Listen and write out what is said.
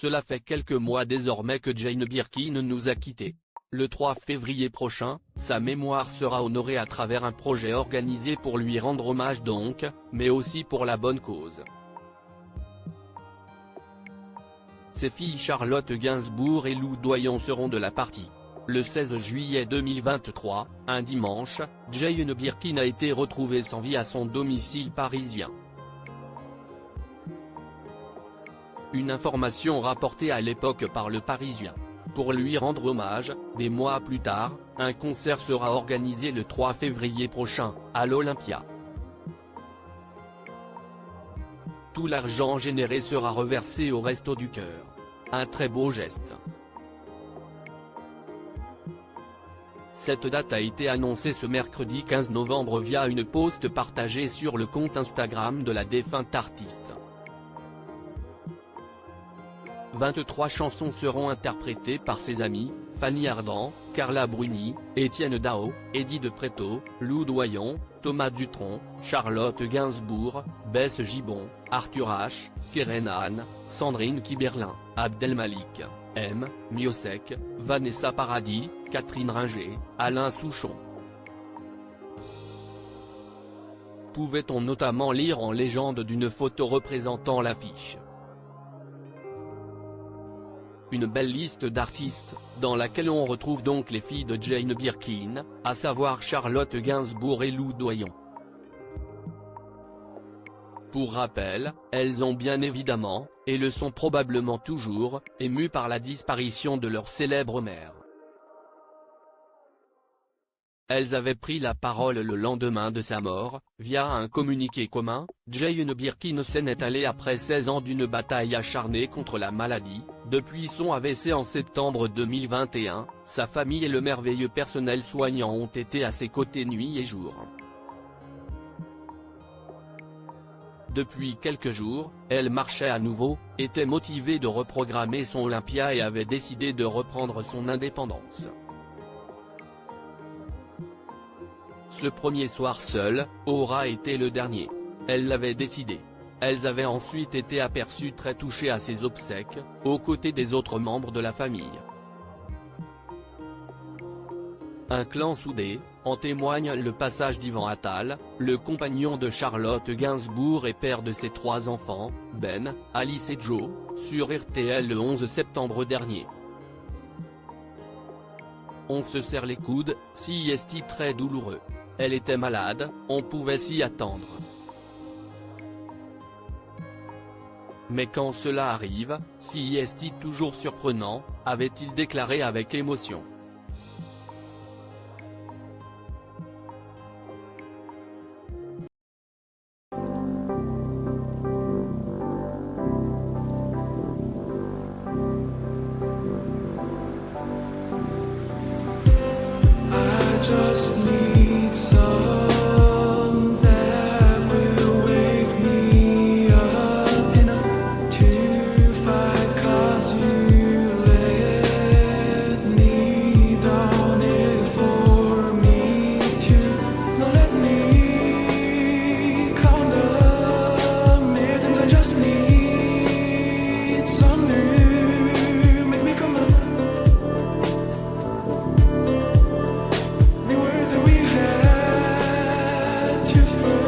Cela fait quelques mois désormais que Jane Birkin nous a quittés. Le 3 février prochain, sa mémoire sera honorée à travers un projet organisé pour lui rendre hommage donc, mais aussi pour la bonne cause. Ses filles Charlotte Gainsbourg et Lou Doyon seront de la partie. Le 16 juillet 2023, un dimanche, Jane Birkin a été retrouvée sans vie à son domicile parisien. Une information rapportée à l'époque par Le Parisien. Pour lui rendre hommage, des mois plus tard, un concert sera organisé le 3 février prochain, à l'Olympia. Tout l'argent généré sera reversé au Restos du Cœur. Un très beau geste. Cette date a été annoncée ce mercredi 15 novembre via une post partagée sur le compte Instagram de la défunte artiste. 23 chansons seront interprétées par ses amis, Fanny Ardant, Carla Bruni, Étienne Dao, Eddie de Pretto, Lou Doyon, Thomas Dutronc, Charlotte Gainsbourg, Bess Gibbon, Arthur H, Keren Han, Sandrine Kiberlin, Abdelmalik, M, Miosek, Vanessa Paradis, Catherine Ringer, Alain Souchon. Pouvait-on notamment lire en légende d'une photo représentant l'affiche. Une belle liste d'artistes, dans laquelle on retrouve donc les filles de Jane Birkin, à savoir Charlotte Gainsbourg et Lou Doyon. Pour rappel, elles ont bien évidemment, et le sont probablement toujours, émues par la disparition de leur célèbre mère. Elles avaient pris la parole le lendemain de sa mort, via un communiqué commun. Jane Birkin s'en est allée après 16 ans d'une bataille acharnée contre la maladie. Depuis son AVC en septembre 2021, sa famille et le merveilleux personnel soignant ont été à ses côtés nuit et jour. Depuis quelques jours, elle marchait à nouveau, était motivée de reprogrammer son Olympia et avait décidé de reprendre son indépendance. Ce premier soir seul, aura été le dernier. Elle l'avait décidé. Elles avaient ensuite été aperçues très touchées à ses obsèques, aux côtés des autres membres de la famille. Un clan soudé, en témoigne le passage d'Yvan Attal, le compagnon de Charlotte Gainsbourg et père de ses 3 enfants, Ben, Alice et Joe, sur RTL le 11 septembre dernier. On se serre les coudes, si est très douloureux. Elle était malade, on pouvait s'y attendre. Mais quand cela arrive, si est toujours surprenant, avait-il déclaré avec émotion. Just need some that will wake me up enough to fight, 'cause you let me down it for me to not let me count the minutes. I just need some new, make me come up. We were that we had to find.